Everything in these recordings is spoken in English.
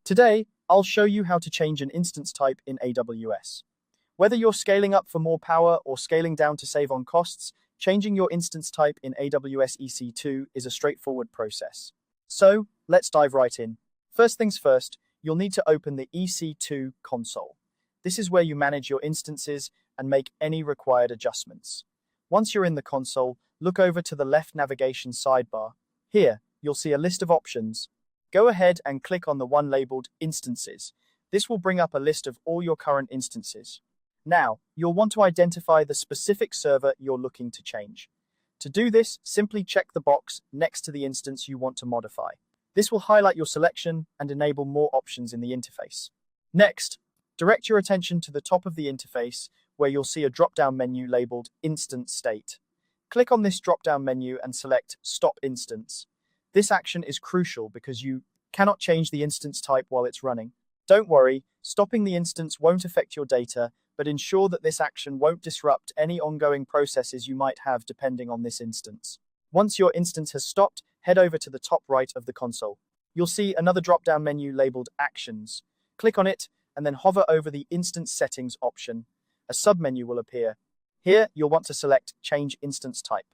Today, I'll show you how to change an instance type in AWS. Whether you're scaling up for more power or scaling down to save on costs, changing your instance type in AWS EC2 is a straightforward process. So, let's dive right in. First things first, you'll need to open the EC2 console. This is where you manage your instances and make any required adjustments. Once you're in the console, look over to the left navigation sidebar. Here, you'll see a list of options. Go ahead and click on the one labeled Instances. This will bring up a list of all your current instances. Now, you'll want to identify the specific server you're looking to change. To do this, simply check the box next to the instance you want to modify. This will highlight your selection and enable more options in the interface. Next, direct your attention to the top of the interface where you'll see a drop-down menu labeled Instance State. Click on this drop-down menu and select Stop Instance. This action is crucial because you cannot change the instance type while it's running. Don't worry, stopping the instance won't affect your data, but ensure that this action won't disrupt any ongoing processes you might have depending on this instance. Once your instance has stopped, head over to the top right of the console. You'll see another drop-down menu labeled Actions. Click on it and then hover over the Instance Settings option. A submenu will appear. Here, you'll want to select Change Instance Type.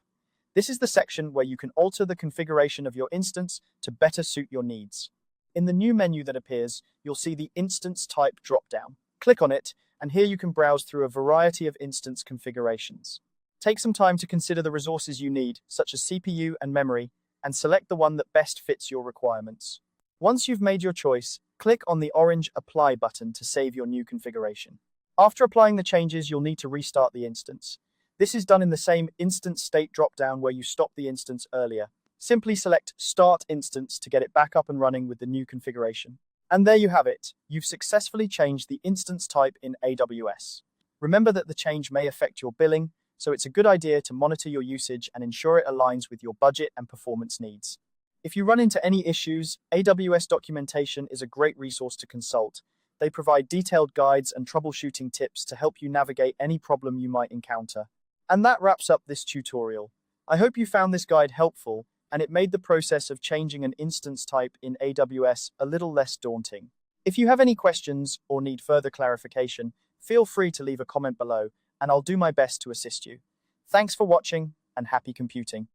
This is the section where you can alter the configuration of your instance to better suit your needs. In the new menu that appears, you'll see the Instance Type drop-down. Click on it, and here you can browse through a variety of instance configurations. Take some time to consider the resources you need, such as CPU and memory, and select the one that best fits your requirements. Once you've made your choice, click on the orange Apply button to save your new configuration. After applying the changes, you'll need to restart the instance. This is done in the same Instance State drop-down where you stopped the instance earlier. Simply select Start Instance to get it back up and running with the new configuration. And there you have it. You've successfully changed the instance type in AWS. Remember that the change may affect your billing, so it's a good idea to monitor your usage and ensure it aligns with your budget and performance needs. If you run into any issues, AWS documentation is a great resource to consult. They provide detailed guides and troubleshooting tips to help you navigate any problem you might encounter. And that wraps up this tutorial. I hope you found this guide helpful and it made the process of changing an instance type in AWS a little less daunting. If you have any questions or need further clarification, feel free to leave a comment below and I'll do my best to assist you. Thanks for watching and happy computing.